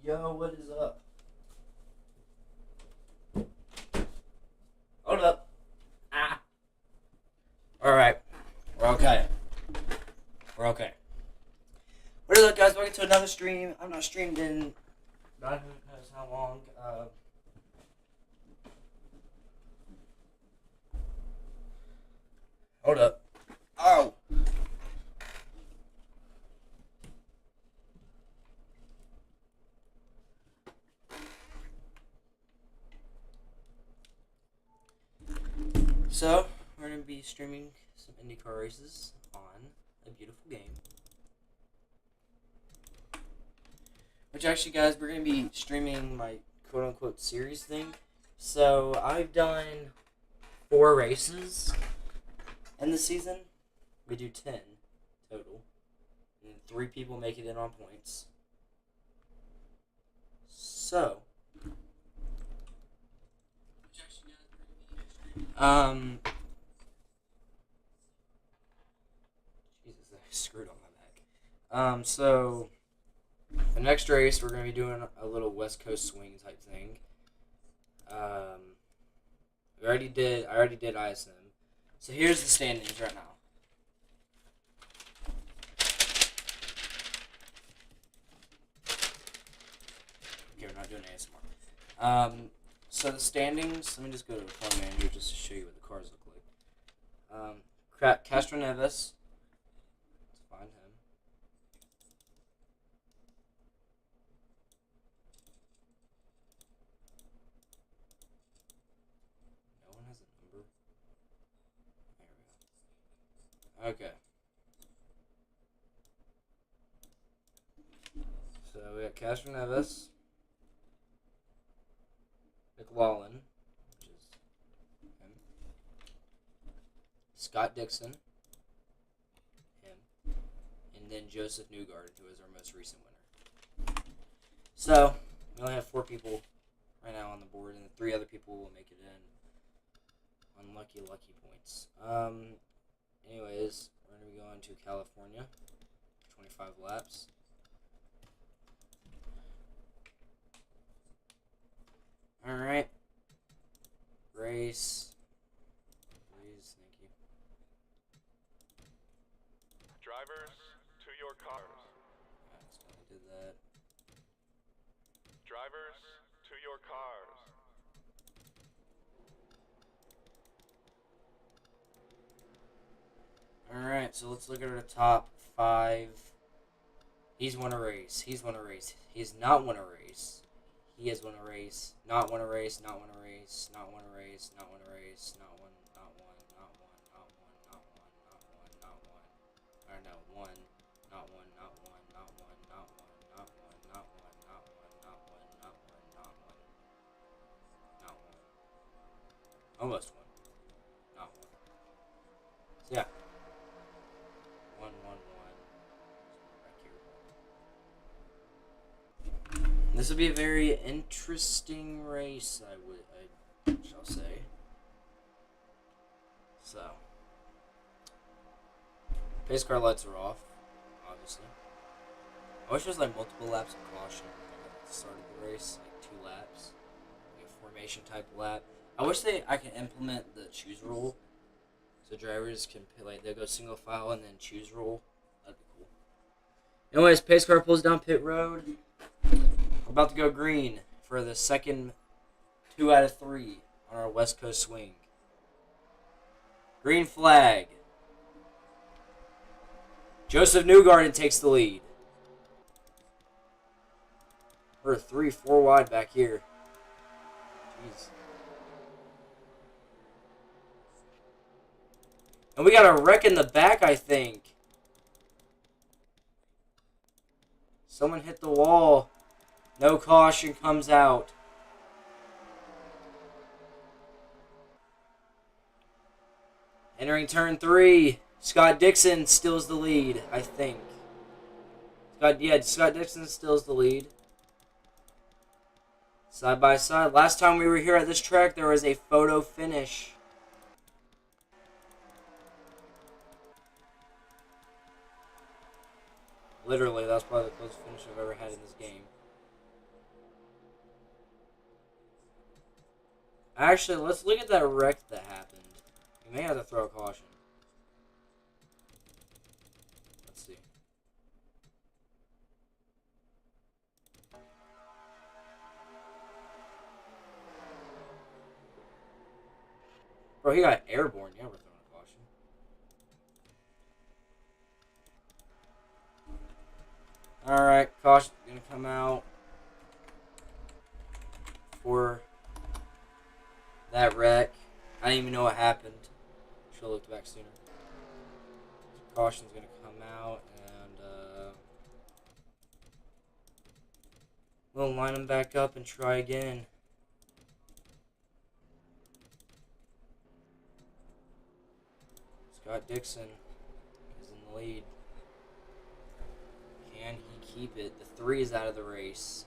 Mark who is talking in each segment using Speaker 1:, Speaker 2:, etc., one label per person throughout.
Speaker 1: Yo, what is up? Hold up. Ah. Alright. We're okay. We're okay. What is up, guys? Welcome to another stream. I'm not streamed in God knows how long. Hold up. Oh! So, we're going to be streaming some IndyCar races on a beautiful game. Which actually, guys, we're going to be streaming my quote-unquote series thing. So, I've done 4 races in the season. We do 10 total. And 3 people make it in on points. So, Jesus, I screwed on my back. So, the next race, we're going to be doing a little West Coast swing type thing. I already did ISM. So here's the standings right now. Okay, we're not doing ASMR. So the standings, let me just go to the car manager just to show you what the cars look like. Castro Neves. Let's find him. No one has a number. There we go. Okay. So we got Castro Neves, McLaughlin, which is him, Scott Dixon, him, and then Joseph Newgarden, who is our most recent winner. So we only have 4 people right now on the board, and 3 other people will make it in on lucky points. Anyways, we're going to be going to California, 25 laps. Alright. Race. Please, thank you.
Speaker 2: Drivers, to your cars.
Speaker 1: That's why I did that.
Speaker 2: Drivers, to your cars.
Speaker 1: Alright, so let's look at our top 5. He's won a race. He's won a race. He's not won a race. He has won a race. Not won a race. Not won a race. Not won a race. Not won a race. Not one. Not one. Not one. Not one. Not one. Not one. Not one. Or no, one. Not one. Not one. Not one. Not one. Not one. Not one. Not one. Not one. Not one. Not one. Not one. Almost one. Not one. So yeah. 1, 1, 1. Back here. This will be a very interesting race, I shall say. So, pace car lights are off, obviously. I wish there was like multiple laps of caution at the start of the race, like 2 laps, like a formation type lap. I wish I can implement the choose rule, so drivers can they'll go single file and then choose rule. That'd be cool. Anyways, pace car pulls down pit road. We're about to go green for the second 2 out of 3 on our West Coast swing. Green flag. Joseph Newgarden takes the lead. We're 3-4 wide back here. Jeez. And we got a wreck in the back, I think. Someone hit the wall. No caution comes out. Entering turn 3, Scott Dixon steals the lead, I think. Scott Dixon steals the lead. Side by side. Last time we were here at this track, there was a photo finish. Literally, that's probably the closest finish I've ever had in this game. Actually, let's look at that wreck that happened. You may have to throw a caution. Let's see. Bro, he got airborne. Yeah, we're throwing a caution. Alright, caution's gonna come out for that wreck. I didn't even know what happened. Should have looked back sooner. Caution's gonna come out, and we'll line them back up and try again. Scott Dixon is in the lead. Can he keep it? The 3 is out of the race.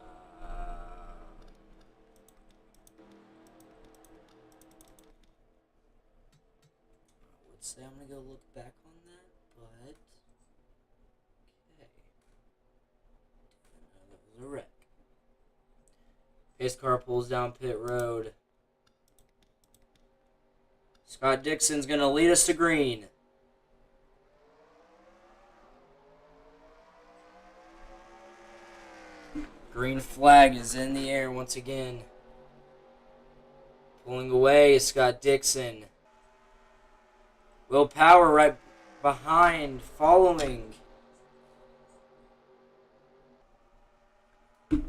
Speaker 1: I would say I'm going to go look back on that, but... Okay. That was a wreck. Pace car pulls down pit road. Scott Dixon's going to lead us to green. Green flag is in the air once again. Pulling away is Scott Dixon. Will Power right behind, following. I'm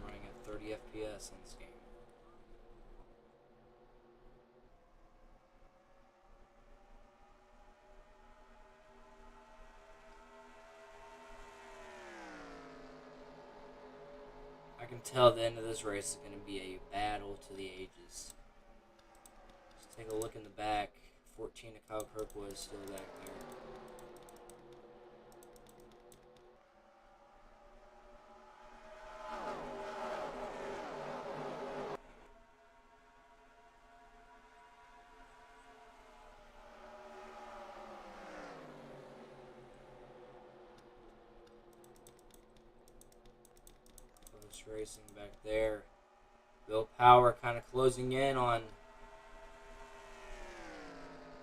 Speaker 1: running at 30 FPS on this game. I can tell the end of this race is going to be a battle to the ages. Let's take a look in the back. 14 to Kyle Kirkwood is still back there. Racing back there. Will Power kind of closing in on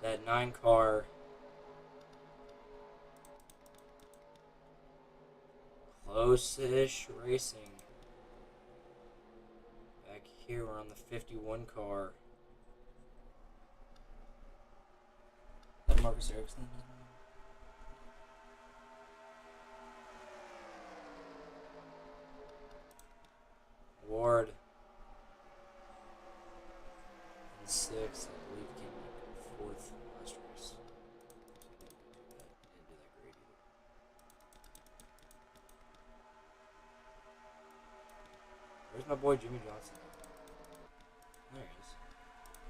Speaker 1: that 9 car. Close-ish racing. Back here we're on the 51 car. Is that Marcus Ericsson? Ward in 6th, I believe, came in 4th last race. He didn't do that great either. Where's my boy Jimmy Johnson? There he is.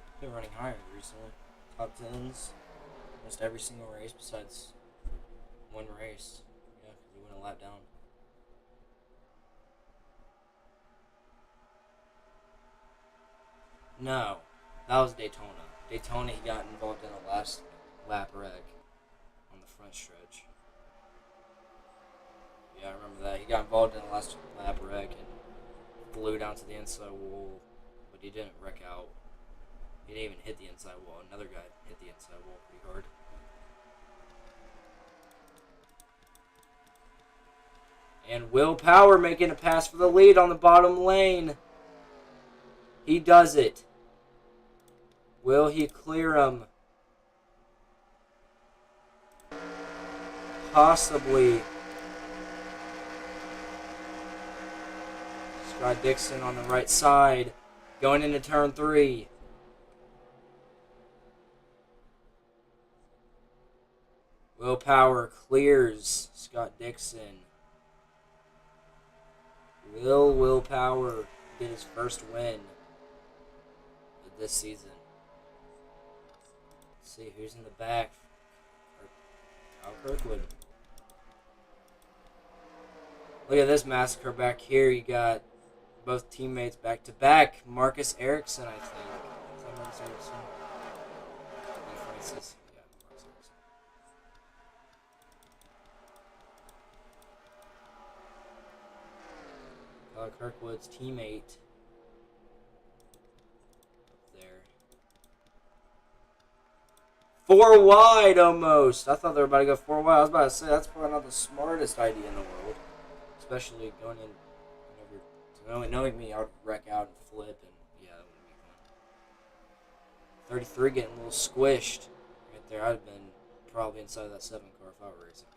Speaker 1: He's been running higher recently. Top 10s, almost every single race besides one race. Yeah, because he went a lap down. No, that was Daytona. Daytona, he got involved in a last lap wreck on the front stretch. Yeah, I remember that. He got involved in a last lap wreck and flew down to the inside wall, but he didn't wreck out. He didn't even hit the inside wall. Another guy hit the inside wall pretty hard. And Will Power making a pass for the lead on the bottom lane. He does it. Will he clear him? Possibly. Scott Dixon on the right side. Going into turn 3. Will Power clears Scott Dixon. Will Power get his first win of this season? Let's see who's in the back. Kyle Kirkwood. Look at this massacre back here. You got both teammates back to back. Marcus Ericsson, I think. Is that Marcus Erickson. Lee Francis. Yeah, Marcus Erickson. Kirkwood's teammate up there. 4 wide almost. I thought they were about to go 4 wide. I was about to say that's probably not the smartest idea in the world, especially going in whenever knowing me, I would wreck out and flip, and yeah, that wouldn't be fun. 33 getting a little squished right there. I'd have been probably inside of that 7 car if I were racing.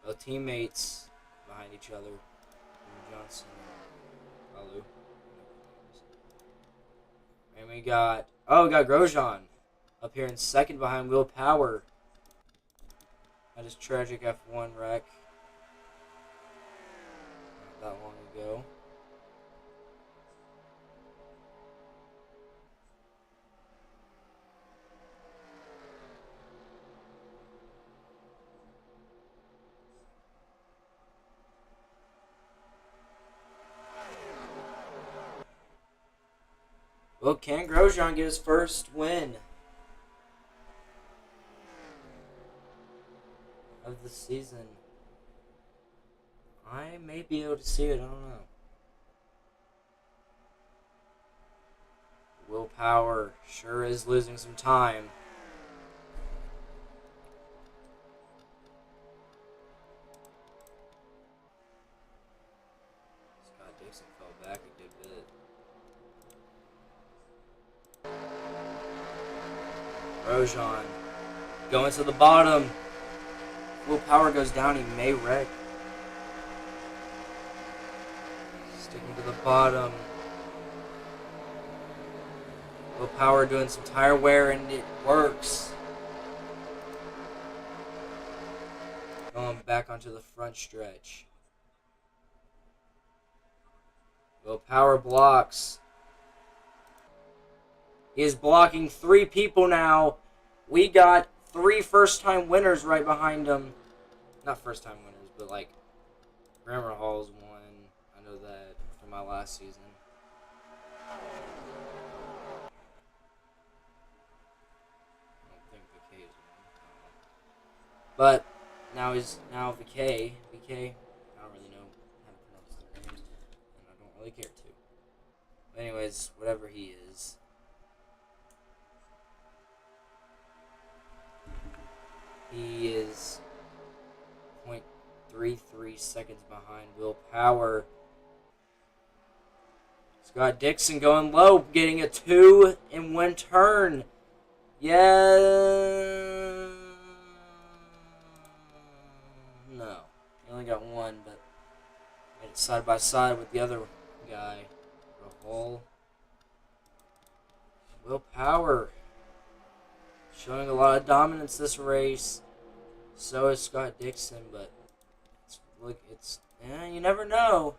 Speaker 1: Both teammates behind each other. Johnson and Alu. And we got Grosjean up here in second behind Will Power. That is tragic F1 wreck. Not that long ago. Well, can Grosjean get his first win of the season? I may be able to see it, I don't know. Will Power sure is losing some time. Scott Dixon fell back a good bit. Grosjean going to the bottom. Will Power goes down, he may wreck. Sticking to the bottom. Will Power doing some tire wear and it works. Going back onto the front stretch. Will Power blocks. He is blocking 3 people now. We got 3 first-time winners right behind him. Not first-time winners, but like Grammar Hall's won. I know that from my last season. I don't think VK is won. But now VK. VK. I don't really know how to pronounce their names, and I don't really care to. But anyways, whatever he is. He is 0.33 seconds behind Will Power. Scott Dixon going low, getting a 2 in 1 turn. Yeah. No. He only got 1, but made it side by side with the other guy. Rahul. Will Power showing a lot of dominance this race. So is Scott Dixon, but you never know.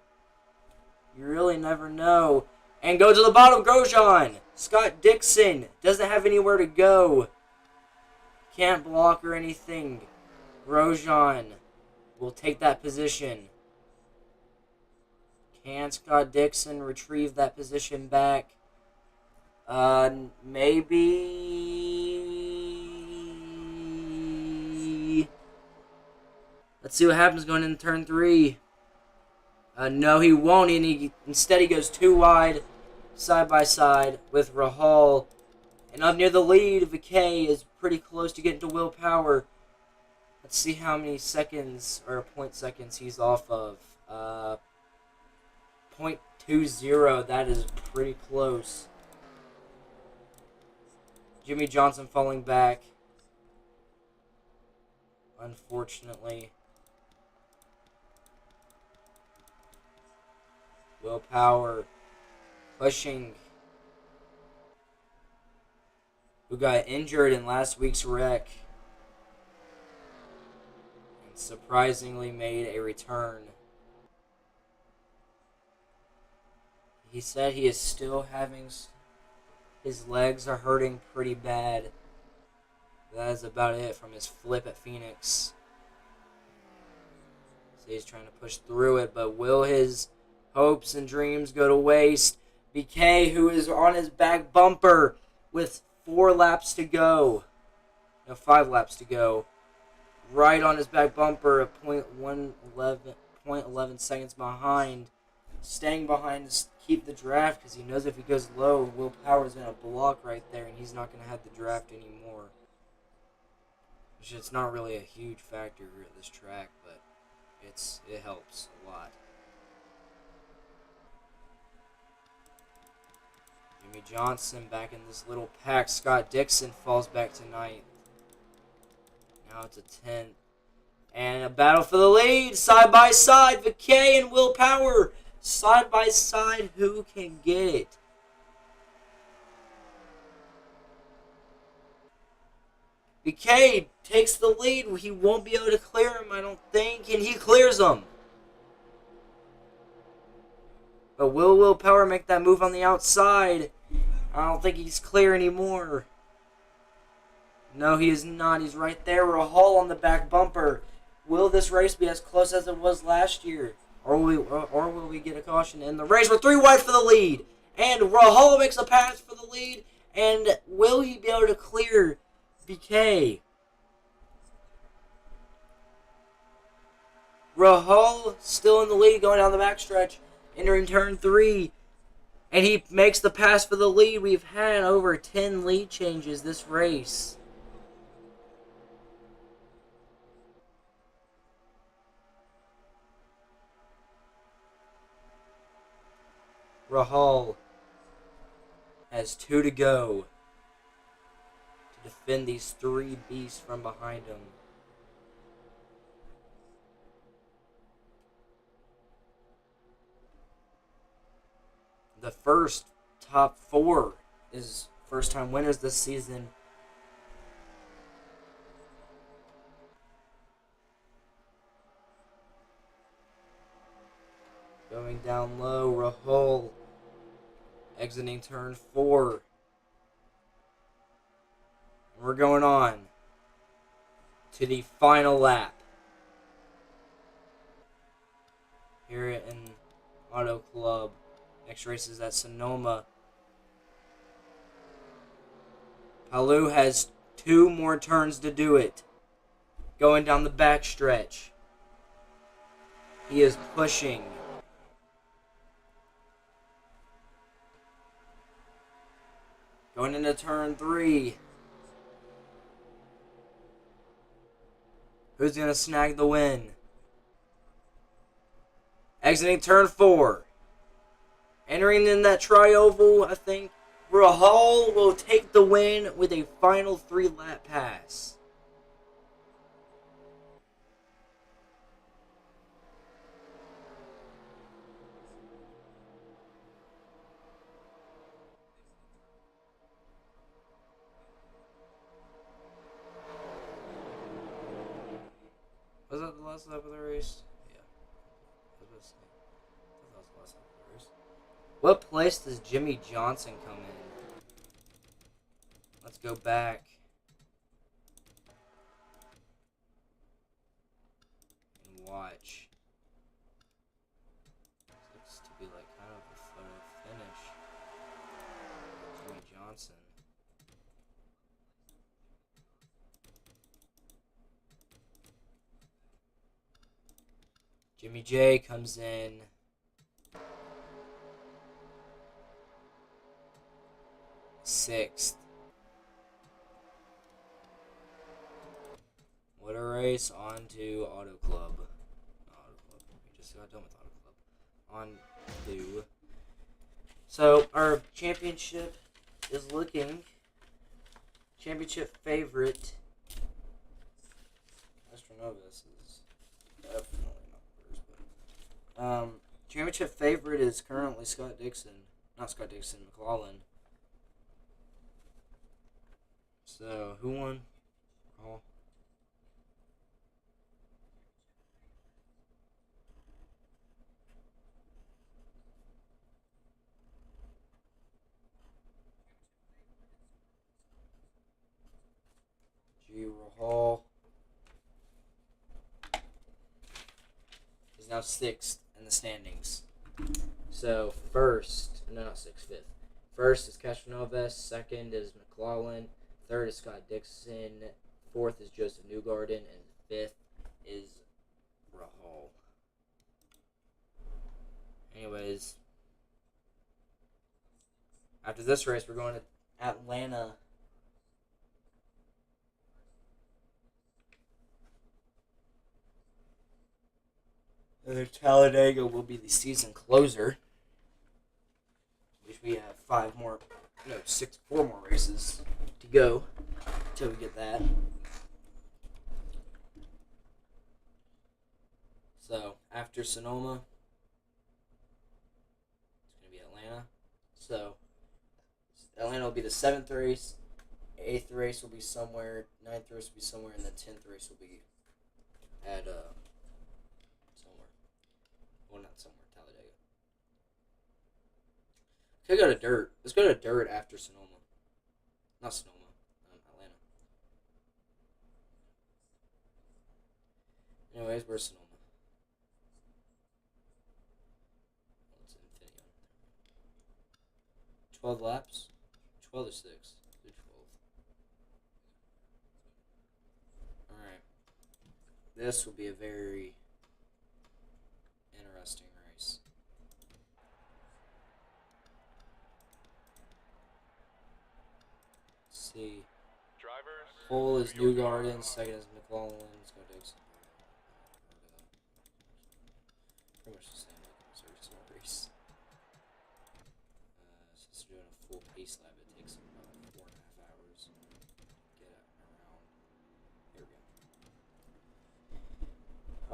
Speaker 1: You really never know. And go to the bottom, Grosjean. Scott Dixon doesn't have anywhere to go. Can't block or anything. Grosjean will take that position. Can Scott Dixon retrieve that position back? Maybe. Let's see what happens going into turn 3. No, he won't. And instead, he goes 2 wide, side by side with Rahal. And up near the lead, VK is pretty close to getting to Will Power. Let's see how many seconds, or point seconds, he's off of. 0.20. That is pretty close. Jimmy Johnson falling back. Unfortunately. Will Power pushing. Who got injured in last week's wreck. And surprisingly made a return. He said he is still having... His legs are hurting pretty bad. That is about it from his flip at Phoenix. So he's trying to push through it, but will his Hopes and dreams go to waste. BK, who is on his back bumper with 4 laps to go. No, 5 laps to go. Right on his back bumper at 0.11 seconds behind. Staying behind to keep the draft because he knows if he goes low, Will Power is going to block right there and he's not going to have the draft anymore. Which it's not really a huge factor here at this track, but it helps a lot. Jimmy Johnson back in this little pack. Scott Dixon falls back to 9th. Now it's a 10th. And a battle for the lead. Side by side. VK and Will Power. Side by side. Who can get it? VK takes the lead. He won't be able to clear him, I don't think. And he clears him. But will Power make that move on the outside? I don't think he's clear anymore. No, he is not. He's right there. Rahal on the back bumper. Will this race be as close as it was last year? Or will we get a caution in the race? We're 3 wide for the lead. And Rahal makes a pass for the lead. And will he be able to clear BK? Rahal still in the lead going down the backstretch. Entering turn 3. And he makes the pass for the lead. We've had over 10 lead changes this race. Rahal has 2 to go to defend these 3 beasts from behind him. The first top 4 is first-time winners this season. Going down low, Rahal exiting turn 4. We're going on to the final lap here in Auto Club. Next race is at Sonoma. Palu has 2 more turns to do it. Going down the backstretch. He is pushing. Going into turn 3. Who's going to snag the win? Exiting turn 4. Entering in that tri-oval, I think Rahal will take the win with a final 3-lap pass. Was that the last lap of the race? Yeah. I was about to say. I thought that was the last lap of the race. What place does Jimmy Johnson come in? Let's go back. And watch. This looks to be like kind of a photo finish. Jimmy Johnson. Jimmy J comes in 6th. What a race. On to Auto Club. Auto Club. We just got done with Auto Club. On to. So, our championship is looking. Championship favorite. Astronovis is definitely not first, but. Championship favorite is currently Scott Dixon. Not Scott Dixon, McLaughlin. So, who won? Oh. G. Rahal is now 6th in the standings. So first, no, not sixth, fifth. First is Castroneves. Second is McLaughlin. Third is Scott Dixon. Fourth is Joseph Newgarden, and fifth is Rahal. Anyways, after this race, we're going to Atlanta. And Talladega will be the season closer, which we have four more races to go until we get that. So after Sonoma, it's going to be Atlanta. So Atlanta will be the 7th race, 8th race will be somewhere, 9th race will be somewhere, and the 10th race will be at somewhere. Well, not somewhere, Talladega. Okay, go to dirt. Let's go to dirt after Sonoma. Not Sonoma, Atlanta. Anyways, where's Sonoma? What's Infinity? 12 laps? 12 or 6? Do 12. Alright. This will be a very interesting race. Let's see.
Speaker 2: Drivers.
Speaker 1: Pole is Newgarden, second is McLaughlin, Scott Dixon. Pretty much the same like almost every single race. Since they're doing a full pace lap, it takes about 4.5 hours to get around. Here we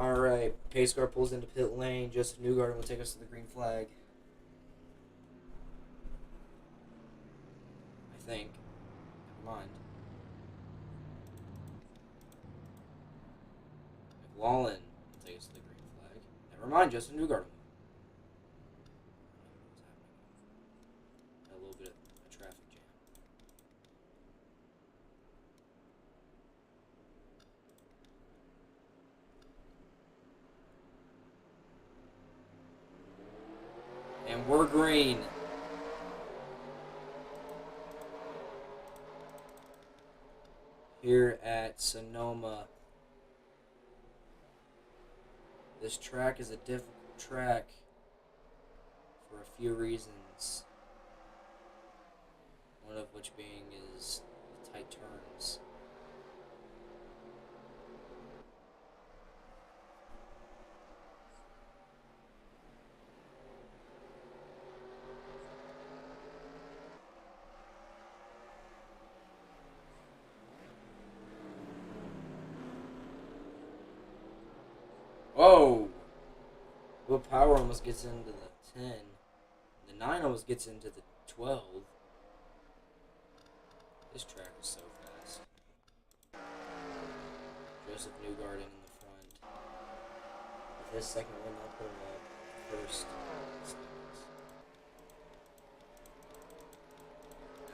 Speaker 1: go. Alright, pace car pulls into pit lane. Joseph Newgarden will take us to the green flag. I think. Never mind. McLaughlin will take us to the green flag. Never mind, Joseph Newgarden. A little bit of a traffic jam. And we're green. Here at Sonoma. This track is a difficult track for a few reasons. One of which being is the tight turns. Whoa! Will Power almost gets into the 10. The 9 almost gets into the 12. This track is so fast. Joseph Newgarden in the front. With his second win, I'll put him up first.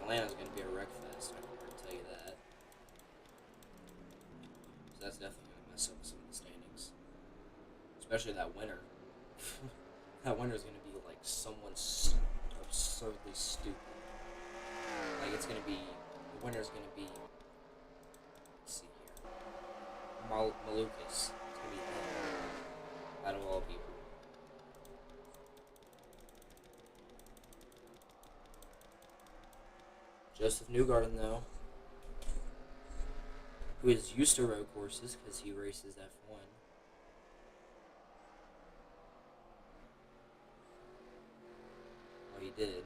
Speaker 1: Atlanta's going to be a wreck fest, I can tell you that. So that's definitely going to mess up some of the standings. Especially that winner. That winner is going to be like someone absurdly stupid. Like it's going to be, the winner is going to be, let's see here, Malukas. It's going to be him out of all people. Joseph Newgarden, though, who is used to road courses because he races F1. Well, he did.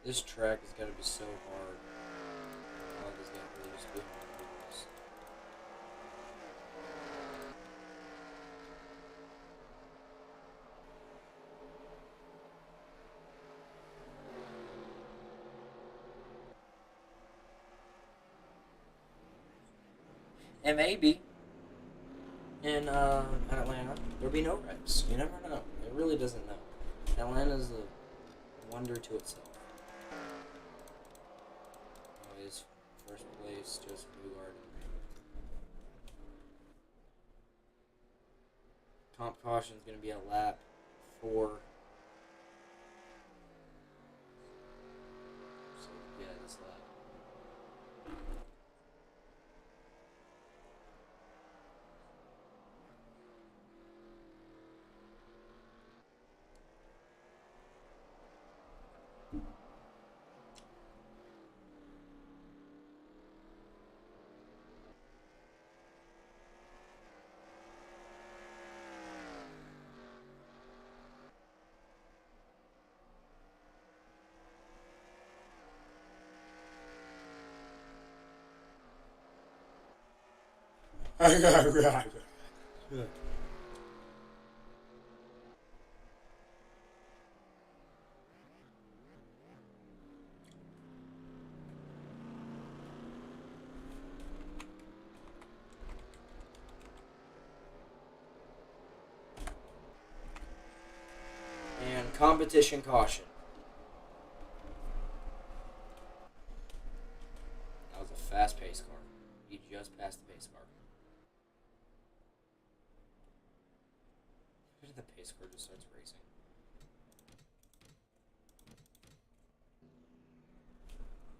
Speaker 1: This track is going to be so hard. All of this game really used to be hard rules. And maybe in Atlanta, there'll be no wrecks. You never know. It really doesn't know. Atlanta's a wonder to itself. Anyways, first place, Joseph Newgarden. Comp caution is going to be at lap 4. So, yeah, this lap. And competition caution. That was a fast pace car. He just passed the pace car. Look at the pace car just starts racing.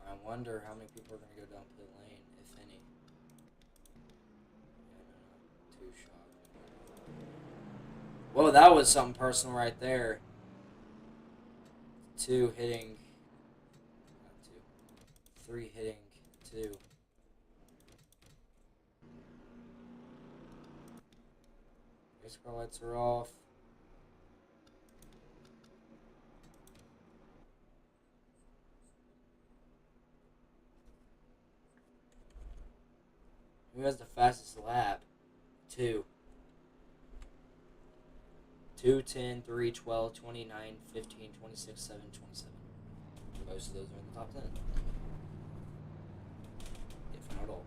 Speaker 1: I wonder how many people are going to go down pit lane, if any. Yeah, no, too shocked. Whoa, that was something personal right there. 2 hitting. Not 2. 3 hitting 2. Race car lights are off. Who has the fastest lap? 2. 2, 10, 3, 12, 29, 15, 26, 7, 27. Most of those are in the top 10. If not all.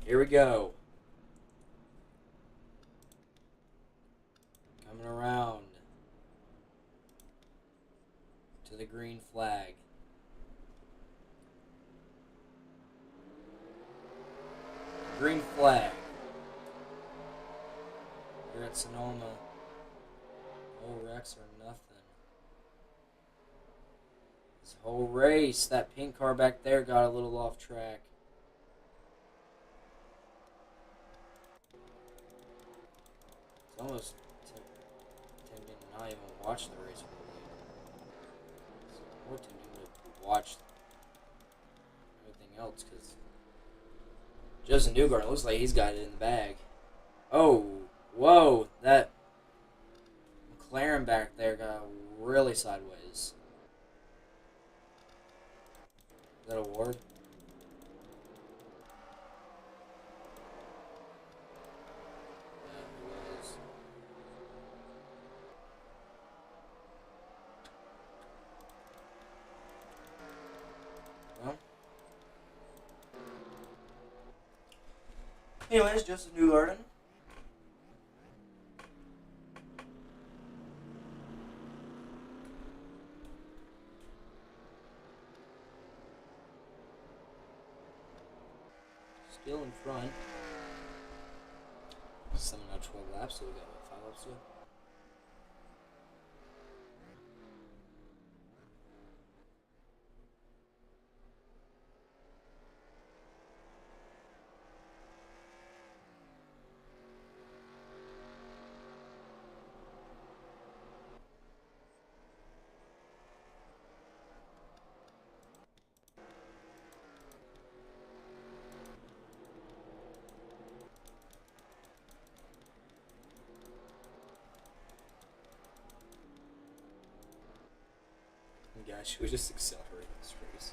Speaker 1: Here we go. Coming around to the green flag. Green flag. Here at Sonoma. No wrecks or nothing. This whole race, that pink car back there got a little off track. It's almost tempting to not even watch the race really. It's more tempting to watch everything else because Joseph Newgarden looks like he's got it in the bag. Oh, whoa, that McLaren back there got really sideways. Is that a Ward? Yeah, it was. Well. Anyways, Joseph Newgarden. Still in front. 7 out of 12 laps, so we got what, 5 laps to go? Gosh, we just accelerate this race.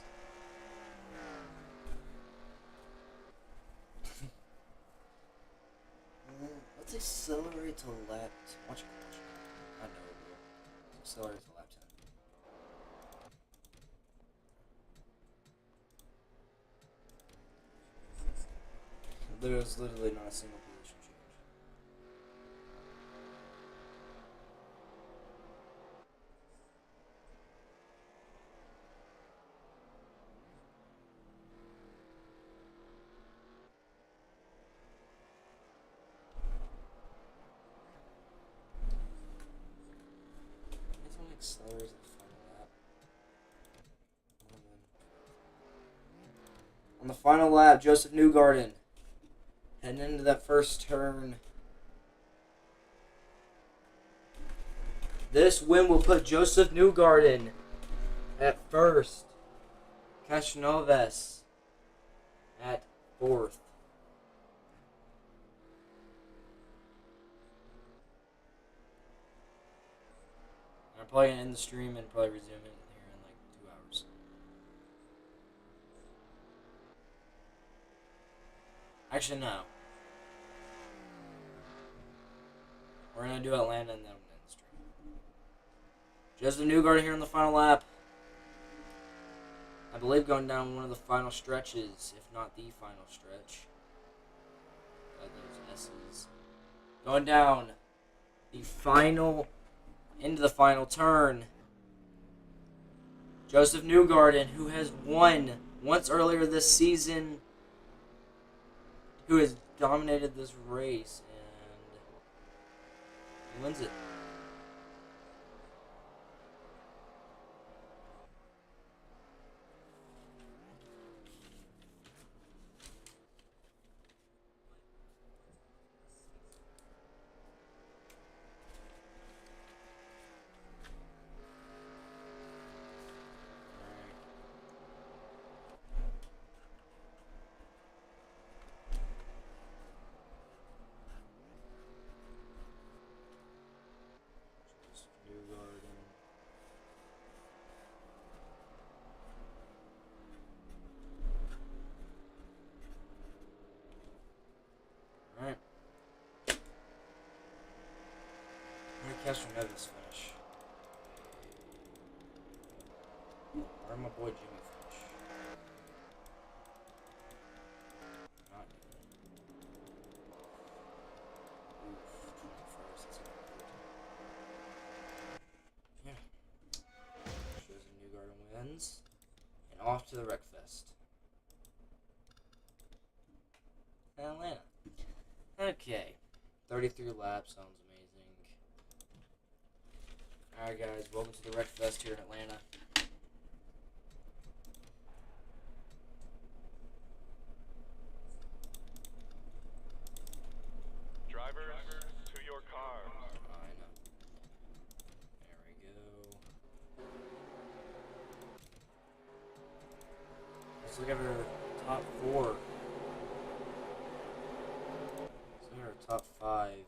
Speaker 1: Let's accelerate to lap. Watch it. I know it will. Accelerate to lap 10. There's literally not a single position change. This one accelerates the final lap. On the final lap, Joseph Newgarden heading into that first turn. This win will put Joseph Newgarden at first. Castroneves at fourth. I'm probably going to end the stream and probably resume it here in like 2 hours. Actually, no. We're going to do Atlanta and then we'll end the stream. Joseph Newgarden here on the final lap. I believe going down one of the final stretches, if not the final stretch. Those S's. Going down the final, into the final turn. Joseph Newgarden, who has won once earlier this season, who has dominated this race, and he wins it. Alright. Where did Castroneves finish? Where did my boy Jimmy finish? Not good. Oof, 21st. That's not good. Yeah. Shows a Newgarden wins. And off to the Wreckfest. Atlanta. Okay. 33 laps. Sounds amazing. Alright, guys. Welcome to the Wreckfest here in Atlanta.
Speaker 2: Drivers, to your cars.
Speaker 1: I know. There we go. Let's look at our top four. Let's look at our top five.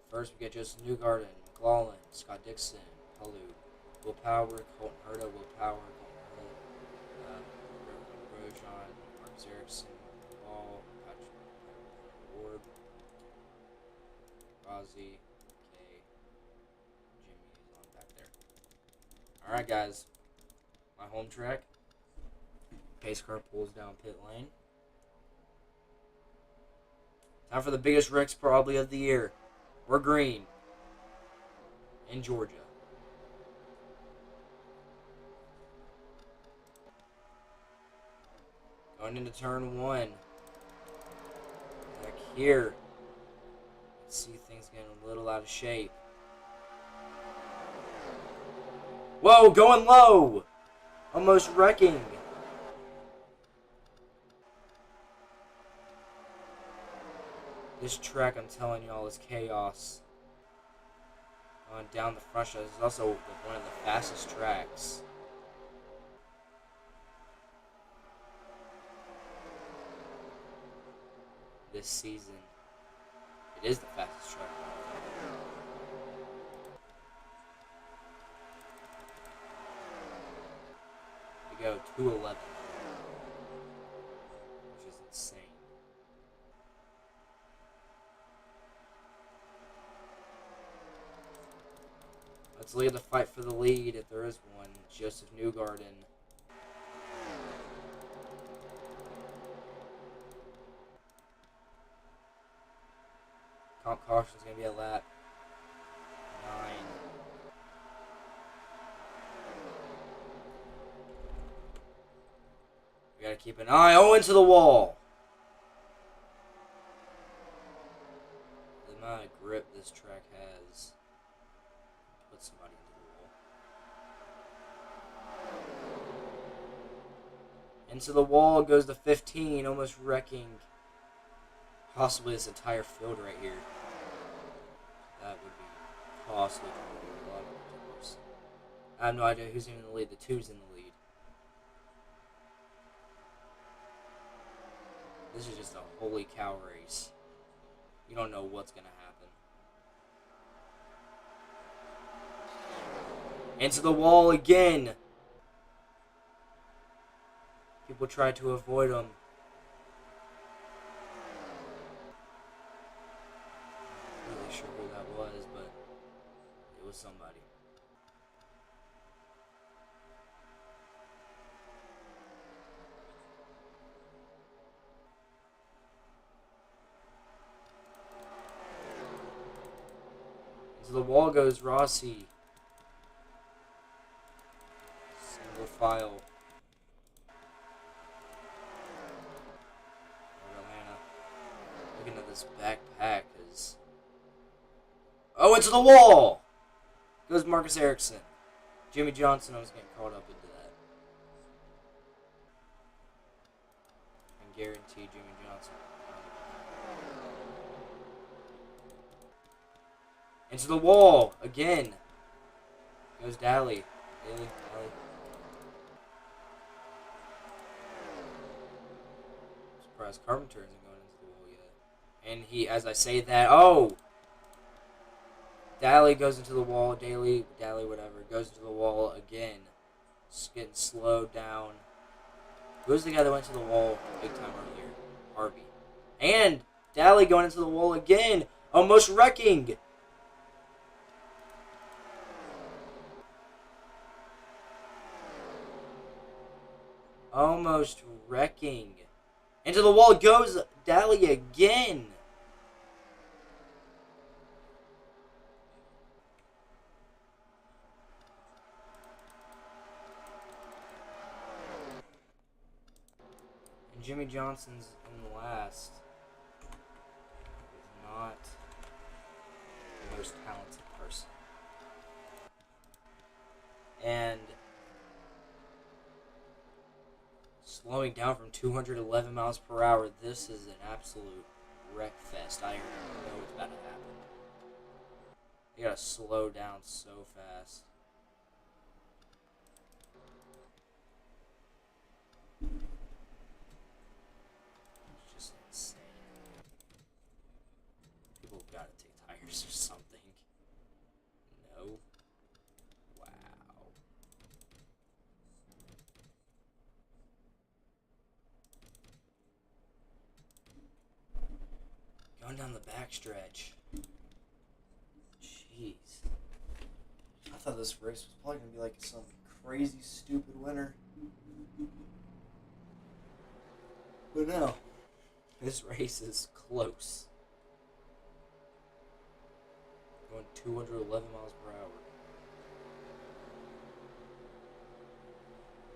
Speaker 1: First, we get Joseph Newgarden, McLaughlin, Scott Dixon, Palu, Will Power, Colton Herta, Will Power, Colton Herta, Grosjean, Marcus Ericsson, Ball, Patrick Ward, Rossi, Kay, Jimmy's on back there. Alright, guys. My home track. Pace car pulls down pit lane. Time for the biggest wrecks probably of the year. We're green. In Georgia. Going into turn one. Back here. Let's see things getting a little out of shape. Whoa, going low! Almost wrecking. This track, I'm telling y'all, is chaos. Going down the front stretch. It's also one of the fastest tracks. This season. It is the fastest track. We go 211. Which is insane. Let's look at the fight for the lead, if there is one. Joseph Newgarden. Caution's going to be a lap 9. We got to keep an eye. Oh, into the wall. The amount of grip this track has. Put somebody into the wall. Into the wall goes the 15, almost wrecking possibly this entire field right here. That would be possibly a lot of ridiculous. I have no idea who's in the lead. The 2's in the lead. This is just a holy cow race. You don't know what's going to happen. Into the wall again. People try to avoid him. Not really sure who that was, but it was somebody. Into the wall goes Rossi. Single file. Atlanta. Looking at this backpack is. Oh, into the wall! Goes Marcus Ericsson. Jimmy Johnson was getting caught up into that. And guarantee Jimmy Johnson. Into the wall again. Goes Daly. Daly. Surprised Carpenter isn't going into the wall yet. And he, as I say that, oh! Daly goes into the wall. Daly, whatever, goes into the wall again. Just getting slowed down. Who's the guy that went to the wall big time earlier? Harvey. And Daly going into the wall again. Almost wrecking. Almost wrecking. Into the wall goes Daly again. And Jimmy Johnson's in last. He's not the most talented person. And slowing down from 211 miles per hour, this is an absolute wreck fest. I know what's about to happen. They gotta slow down so fast. It's just insane. People have gotta take tires or something. No. Wow. Going down the backstretch. Jeez. I thought this race was probably going to be like some crazy, stupid winner. But no. This race is close. Going 211 miles per hour.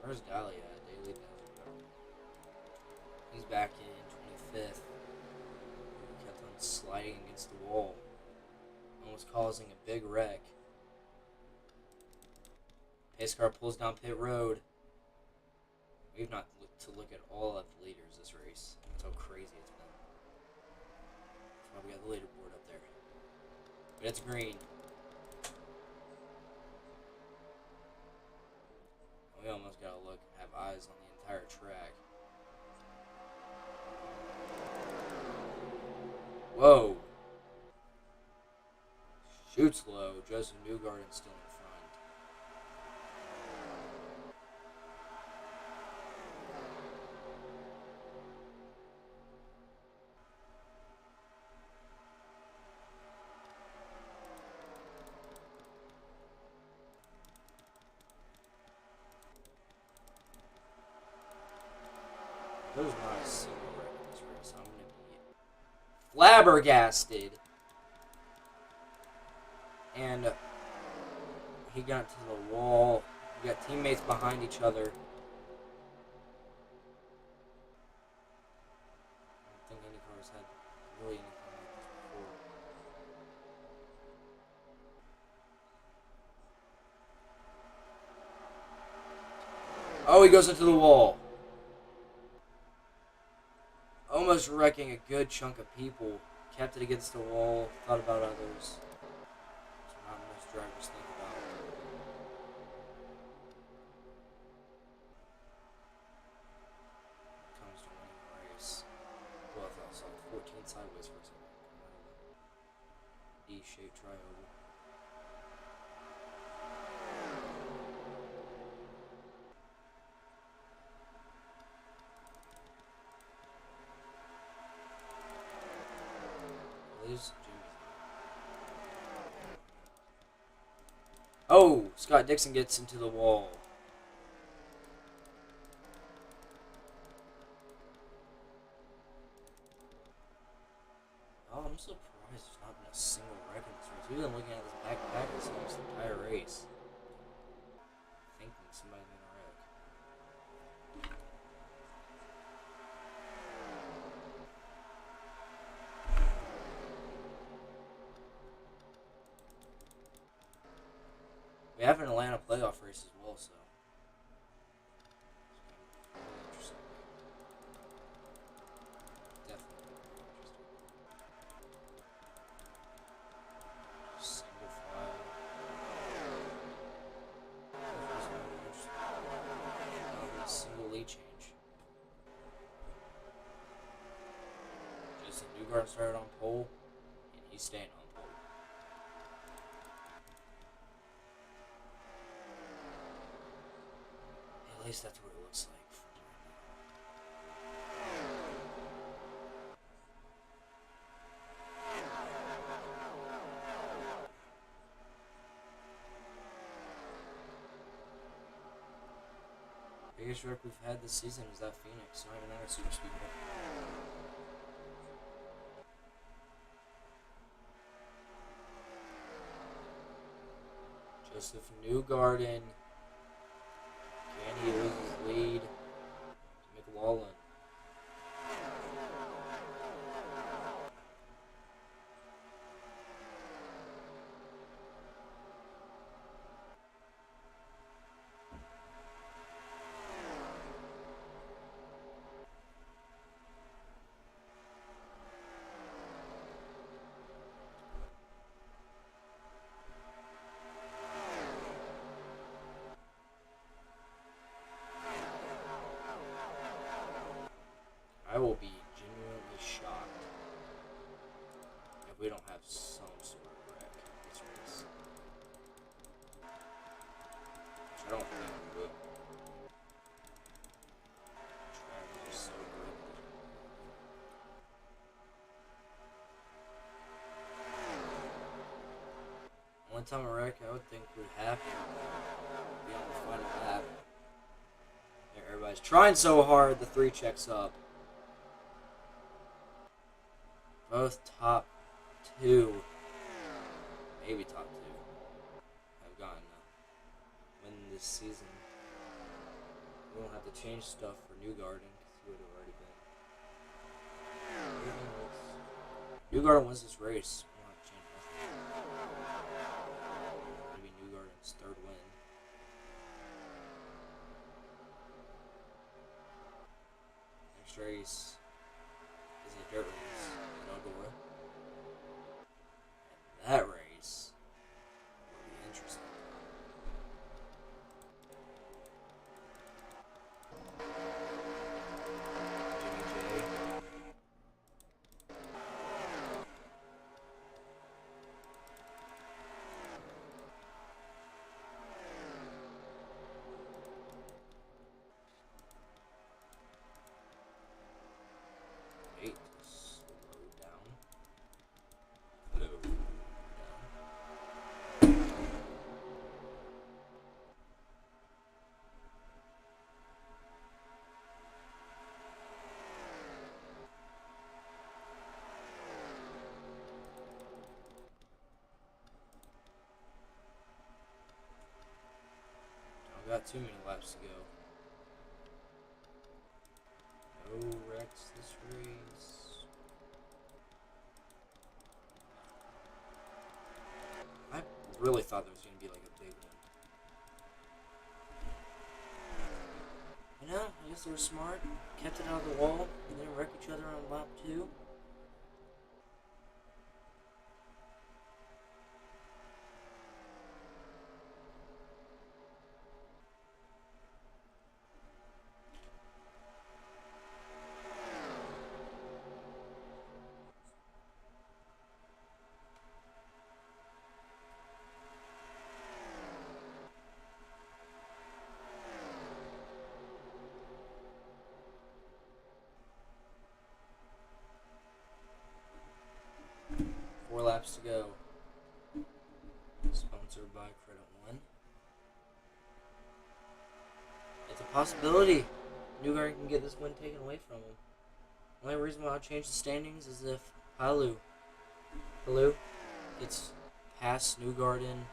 Speaker 1: Where's Daly at? Daly. He's back in 25th. Kept on sliding against the wall. Almost causing a big wreck. Pace car pulls down pit road. We've not looked to look at all of the leaders this race. That's how crazy it's been. That's why we got the leaderboard up there. But it's green. We almost gotta look and have eyes on the entire track. Whoa. Shoots low. Joseph Newgarden's still in front. There's not a single wreck in this race. I'm going to be flabbergasted and he got to the wall. We got teammates behind each other. I don't think IndyCars had really anything like this before. Oh, he goes into the wall. Almost wrecking a good chunk of people. Kept it against the wall. Thought about others. That's what not most drivers think about. Comes to winning the race. Well, I thought I saw 14 sideways for a second. D-shaped trioval. Oh, Scott Dixon gets into the wall. Oh, I'm surprised there's not been a single wreck in this race. We've been looking at this back this almost the entire race, thinking somebody's gonna wreck. We have an Atlanta playoff race as well, so it's really interesting. Definitely very interesting. Single file. That's really interesting. Not even a single lead change. Justin Newgarden started on pole, and he's staying on pole. At least that's what it looks like from right now. Biggest wreck we've had this season is that Phoenix, not even our super speedway. Joseph Newgarden. Can he lose his lead to McLaughlin? I will be genuinely shocked if we don't have some sort of wreck this race. Which I don't think we will. Track is just so good. One time a wreck I would think would happen would be on the final lap. There, everybody's trying so hard, the 3 checks up. Both top 2, maybe top 2, have gotten a win this season. We won't have to change stuff for Newgarden because he would have already been. Newgarden wins this race. We won't have to change nothing. It'll be Newgarden's 3rd win. Next race is a dirt race. And that race will be interesting. Jimmy J. Slow down. Not too many laps to go. No wrecks this race. I really thought there was going to be like a big one. You know, I guess they were smart. Kept it out of the wall. They didn't wreck each other on lap 2. Four laps to go. Sponsored by Credit One. It's a possibility Newgarden can get this win taken away from him. The only reason why I'll change the standings is if Palu gets past Newgarden,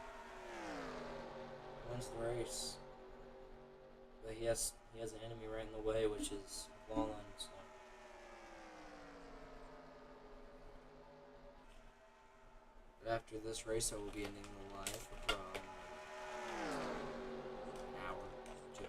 Speaker 1: wins the race. But he has an enemy right in the way, which is McLaughlin. So. But after this race, I will be ending the live from an hour to.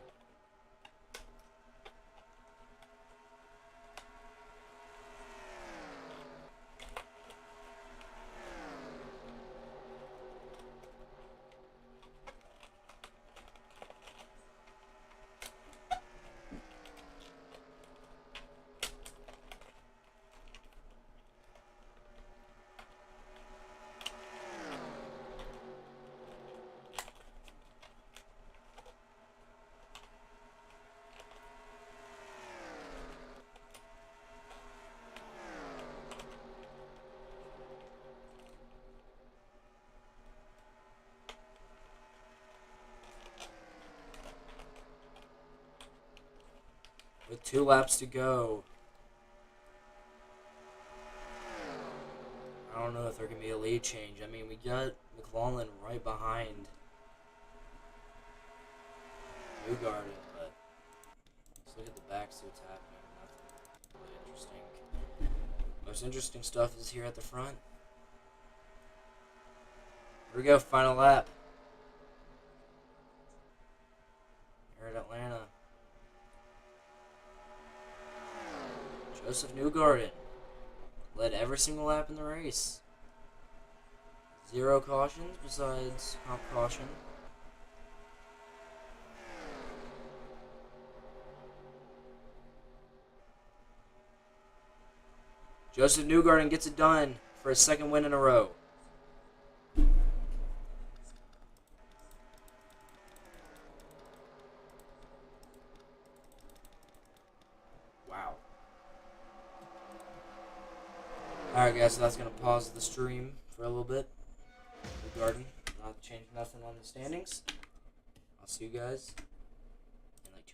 Speaker 1: With 2 laps to go. I don't know if there can be a lead change. I mean, we got McLaughlin right behind Newgarden, but let's look at the back, see what's happening. Nothing really interesting. Most interesting stuff is here at the front. Here we go, final lap. Here at Atlanta. Joseph Newgarden led every single lap in the race. 0 cautions besides comp caution. Joseph Newgarden gets it done for his 2nd win in a row. Wow. Alright guys, so that's going to pause the stream for a little bit. Newgarden, not change nothing on the standings. I'll see you guys